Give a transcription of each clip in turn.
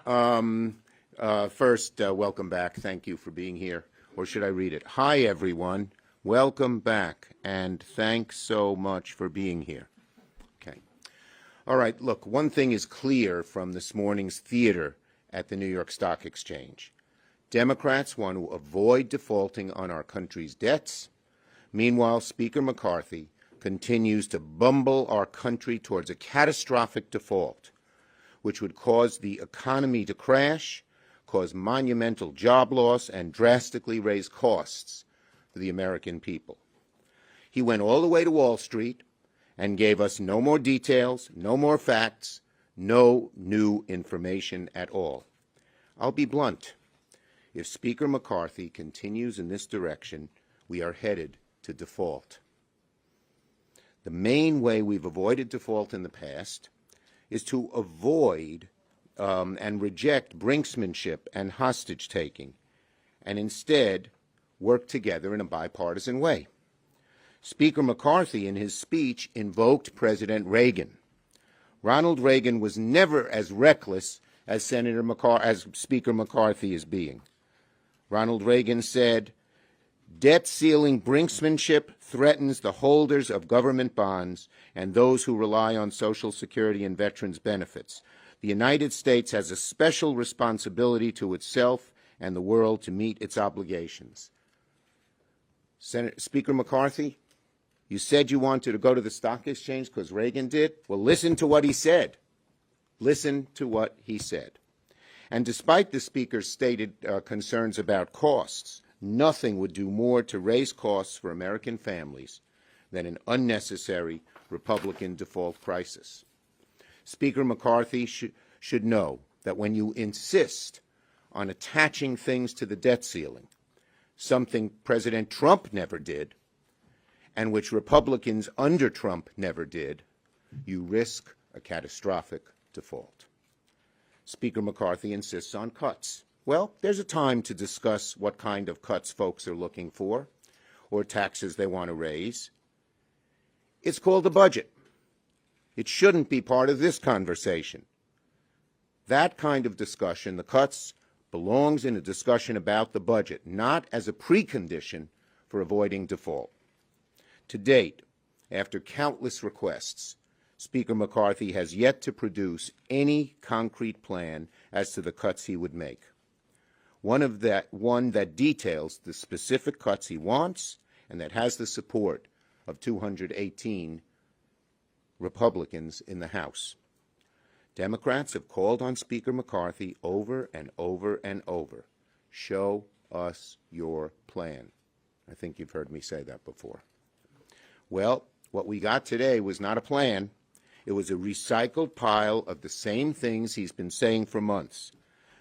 First, welcome back. Thank you for being here. Or should I read it? Hi, everyone. Welcome back, and thanks so much for being here. Okay. All right, look, one thing is clear from this morning's theater at the New York Stock Exchange. Democrats want to avoid defaulting on our country's debts. Meanwhile, Speaker McCarthy continues to bumble our country towards a catastrophic default, which would cause the economy to crash, cause monumental job loss, and drastically raise costs for the American people. He went all the way to Wall Street and gave us no more details, no more facts, no new information at all. I'll be blunt. If Speaker McCarthy continues in this direction, we are headed to default. The main way we've avoided default in the past is to avoid and reject brinksmanship and hostage-taking, and instead work together in a bipartisan way. Speaker McCarthy, in his speech, invoked President Reagan. Ronald Reagan was never as reckless as Speaker McCarthy is being. Ronald Reagan said, "Debt ceiling brinksmanship threatens the holders of government bonds and those who rely on Social Security and veterans' benefits. The United States has a special responsibility to itself and the world to meet its obligations." Speaker McCarthy, you said you wanted to go to the stock exchange because Reagan did? Well, listen to what he said. Listen to what he said. And despite the Speaker's stated concerns about costs, nothing would do more to raise costs for American families than an unnecessary Republican default crisis. Speaker McCarthy should know that when you insist on attaching things to the debt ceiling, something President Trump never did, and which Republicans under Trump never did, you risk a catastrophic default. Speaker McCarthy insists on cuts. Well, there's a time to discuss what kind of cuts folks are looking for or taxes they want to raise. It's called a budget. It shouldn't be part of this conversation. That kind of discussion, the cuts, belongs in a discussion about the budget, not as a precondition for avoiding default. To date, after countless requests, Speaker McCarthy has yet to produce any concrete plan as to the cuts he would make. One that details the specific cuts he wants and that has the support of 218 Republicans in the House. Democrats have called on Speaker McCarthy over and over and over. Show us your plan. I think you've heard me say that before. Well, what we got today was not a plan. It was a recycled pile of the same things he's been saying for months,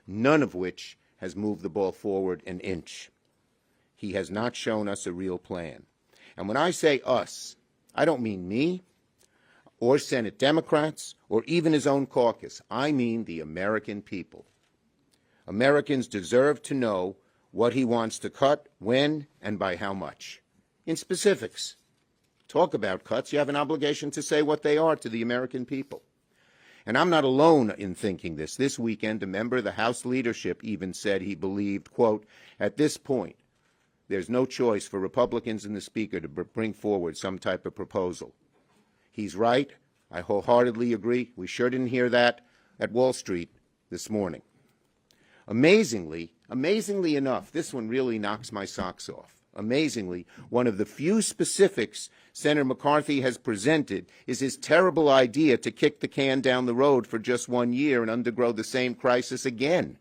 none of which has moved the ball forward an inch. He has not shown us a real plan. And when I say us, I don't mean me or Senate Democrats or even his own caucus. I mean the American people. Americans deserve to know what he wants to cut, when, and by how much. In specifics. Talk about cuts, you have an obligation to say what they are to the American people. And I'm not alone in thinking this. This weekend, a member of the House leadership even said he believed, quote, "At this point, there's no choice for Republicans and the Speaker to bring forward some type of proposal." He's right. I wholeheartedly agree. We sure didn't hear that at Wall Street this morning. Amazingly enough, this one really knocks my socks off. Amazingly, one of the few specifics Senator McCarthy has presented is his terrible idea to kick the can down the road for just 1 year and undergo the same crisis again.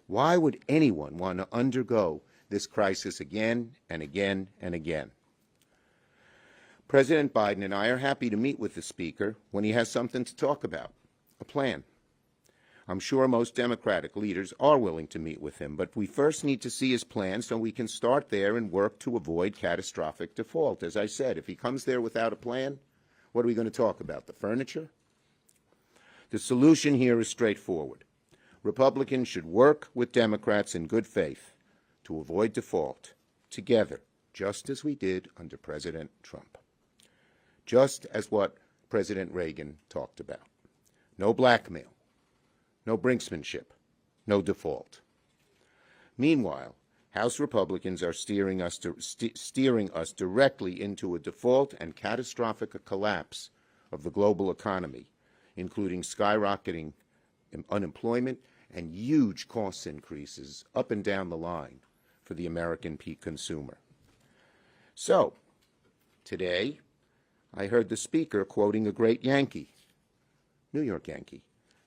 Why would anyone want to undergo this crisis again and again and again? President Biden and I are happy to meet with the Speaker when he has something to talk about, a plan. I'm sure most Democratic leaders are willing to meet with him, but we first need to see his plan so we can start there and work to avoid catastrophic default. As I said, if he comes there without a plan, what are we going to talk about? The furniture? The solution here is straightforward. Republicans should work with Democrats in good faith to avoid default together, just as we did under President Trump. Just as what President Reagan talked about. No blackmail. no brinksmanship, no default. Meanwhile, House Republicans are steering us directly into a default and catastrophic collapse of the global economy, including skyrocketing unemployment and huge cost increases up and down the line for the American consumer. So, today, I heard the Speaker quoting a great Yankee, New York Yankee.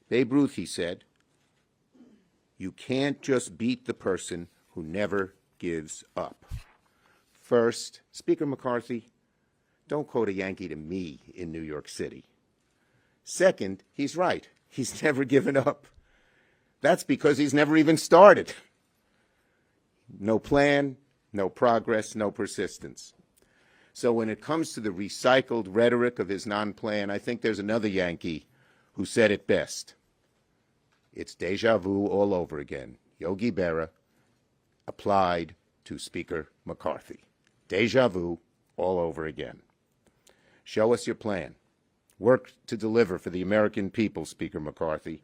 Babe Ruth, he said, "You can't just beat the person who never gives up." First, Speaker McCarthy, don't quote a Yankee to me in New York City. Second, he's right. He's never given up. That's because he's never even started. No plan, no progress, no persistence. So when it comes to the recycled rhetoric of his non-plan, I think there's another Yankee who said it best. It's deja vu all over again. Yogi Berra applied to Speaker McCarthy. Deja vu all over again. Show us your plan. Work to deliver for the American people, Speaker McCarthy.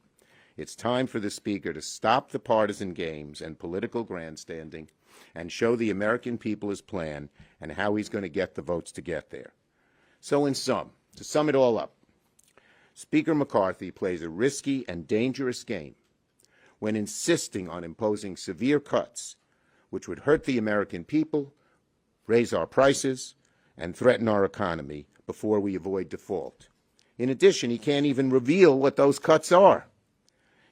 It's time for the Speaker to stop the partisan games and political grandstanding and show the American people his plan and how he's going to get the votes to get there. So in sum, to sum it all up, Speaker McCarthy plays a risky and dangerous game when insisting on imposing severe cuts which would hurt the American people, raise our prices, and threaten our economy before we avoid default. In addition, he can't even reveal what those cuts are.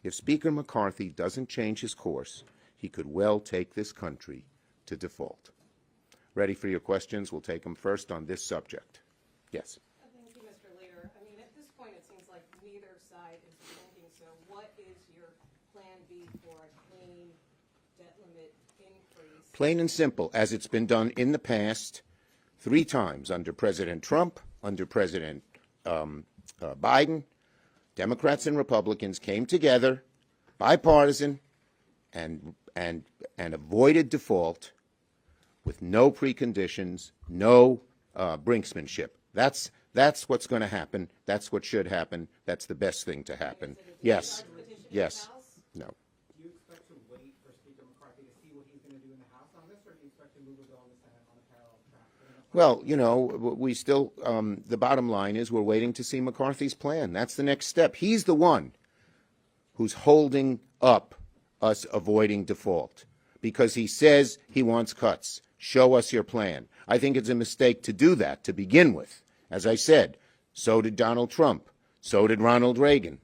If Speaker McCarthy doesn't change his course, he could well take this country to default. Ready for your questions? We'll take them first on this subject. Yes. Thank you, Mr. Leader. I mean, at this point, it seems like neither side is thinking. So what is your plan B for a clean debt limit increase? Plain and simple, as it's been done in the past 3 times under President Trump, under President Biden. Democrats and Republicans came together, bipartisan, and avoided default with no preconditions, no brinksmanship. That's what's going to happen. That's what should happen. That's the best thing to happen. Yes. Yes. No. Do you expect to wait for Speaker McCarthy to see what he's going to do in the House on this, or do you expect to move it on the Senate on a parallel track? Well, you know, we still, the bottom line is we're waiting to see McCarthy's plan. That's the next step. He's the one who's holding up us avoiding default because he says he wants cuts. Show us your plan. I think it's a mistake to do that to begin with. As I said, so did Donald Trump. So did Ronald Reagan.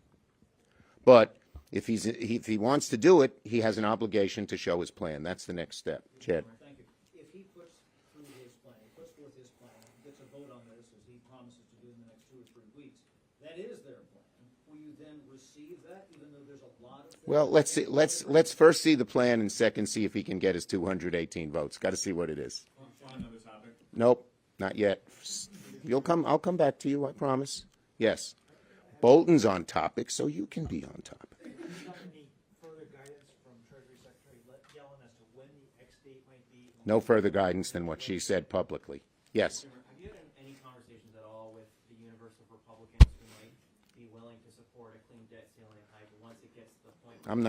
But if he wants to do it, he has an obligation to show his plan. That's the next step. Chad. Thank you. If he puts through his plan, puts forth his plan, gets a vote on this as he promises to do in the next 2 or 3 weeks, that is their plan. Will you then receive that, even though there's a lot of things? Well, let's see. Let's first see the plan, and second see if he can get his 218 votes. Got to see what it is. On another topic. Nope, not yet. I'll come back to you. I promise. Yes. Bolton's on topic, so you can be on topic. Any further guidance from Treasury Secretary Yellen as to when the X date might be? No further guidance than what she said publicly. Yes. Have you had any conversations at all with the universe of Republicans who might be willing to support a clean debt ceiling hike once it gets to the point? I'm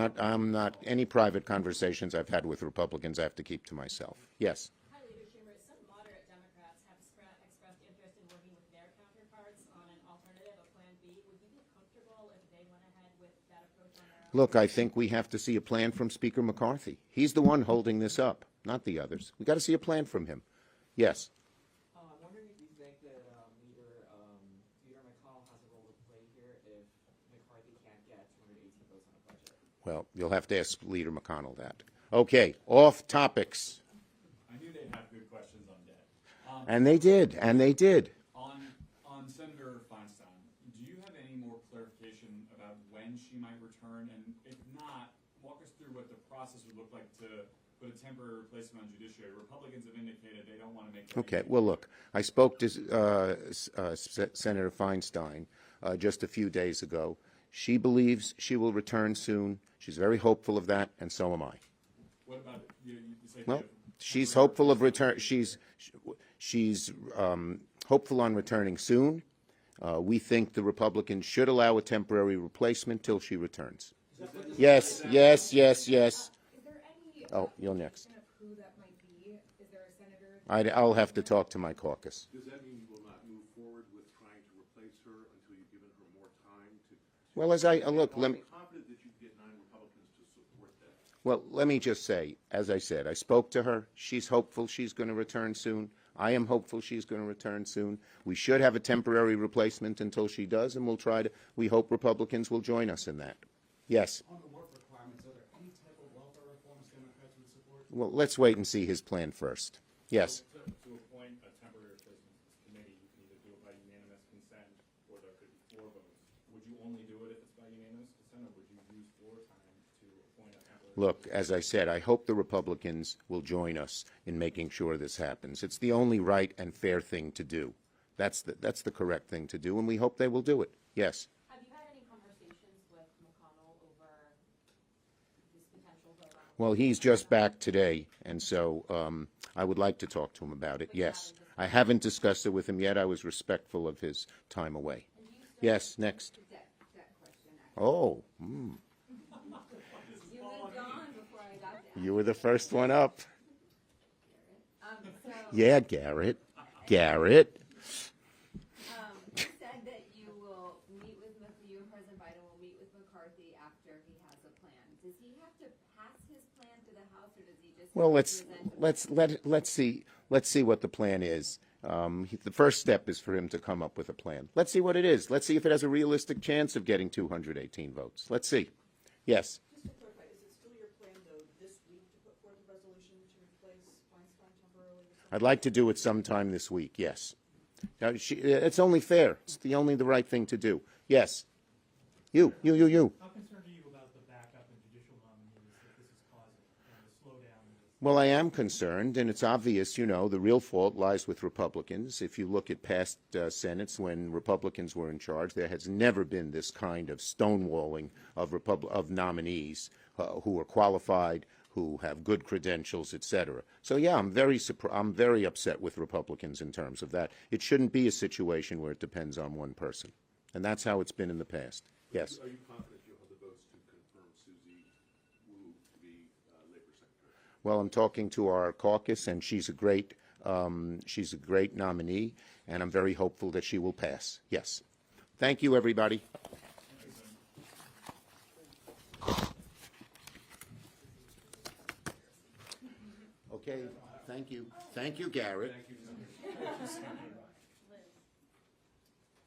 not. Any private conversations I've had with Republicans, I have to keep to myself. Yes. Hi, Leader Schumer. Some moderate Democrats have expressed interest in working with their counterparts on an alternative, a plan B. Would you be comfortable if they went ahead with that approach on their own? Look, I think we have to see a plan from Speaker McCarthy. He's the one holding this up, not the others. We got to see a plan from him. Yes. I'm wondering if you think that Leader McConnell has a role to play here if McCarthy can't get 218 votes on a budget. Well, you'll have to ask Leader McConnell that. Okay, off topics. I knew they'd have good questions on debt. And they did, and they did. On Senator Feinstein, do you have any more clarification about when she might return? And if not, walk us through what the process would look like to put a temporary replacement on judiciary. Republicans have indicated they don't want to make that. Okay, well, look, I spoke to Senator Feinstein just a few days ago. She believes she will return soon. She's very hopeful of that, and so am I. What about you say Well, she's hopeful of return. She's hopeful on returning soon. We think the Republicans should allow a temporary replacement till she returns. Yes, yes, yes, yes. Is there any Oh, you're next. of who that might be? Is there a senator? I'll have to talk to my caucus. Does that mean you will not move forward with trying to replace her until you've given her more time to? Well, as I look, let Are me. you confident that you can get 9 Republicans to support that? Well, let me just say, as I said, I spoke to her. She's hopeful she's going to return soon. I am hopeful she's going to return soon. We should have a temporary replacement until she does, and we hope Republicans will join us in that. Yes. On the work requirements, are there any type of welfare reforms Democrats would support? Well, let's wait and see his plan first. Yes. To appoint a temporary replacement committee, you can either do it by unanimous consent, or there could be 4 votes. Would you only do it if it's by unanimous consent, or would you use 4 times to appoint a temporary? Look, as I said, I hope the Republicans will join us in making sure this happens. It's the only right and fair thing to do. That's the correct thing to do, and we hope they will do it. Yes. Have you had any conversations with McConnell over this potential vote on? Well, he's just back today, and so I would like to talk to him about it. Yes. I haven't discussed it with him yet. I was respectful of his time away. Yes, next. Debt question, actually. Oh, You moved on before I got there. you were the first one up. So, Yeah, Garrett. Garrett. you said that you and President Biden will meet with McCarthy after he has a plan. Does he have to pass his plan to the House, or does he just? Well, have to present a let's see what the plan is. The first step is for him to come up with a plan. Let's see what it is. Let's see if it has a realistic chance of getting 218 votes. Let's see. Yes. Just to clarify, is it still your plan, though, this week to put forth a resolution to replace Feinstein temporarily? I'd like to do it sometime this week. Yes. Now, it's only fair. It's the right thing to do. Yes. You. How concerned are you about the backup in judicial nominees that this is causing and the slowdown in this? Well, I am concerned, and it's obvious, the real fault lies with Republicans. If you look at past Senates when Republicans were in charge, there has never been this kind of stonewalling of nominees who are qualified, who have good credentials, etc. So, yeah, I'm very upset with Republicans in terms of that. It shouldn't be a situation where it depends on one person, and that's how it's been in the past. Yes. Are you confident you'll have the votes to confirm Susie Wu to be Labor Secretary? Well, I'm talking to our caucus, and she's a great nominee, and I'm very hopeful that she will pass. Yes. Thank you, everybody. Okay. Thank you. Thank you, Garrett. Thank you.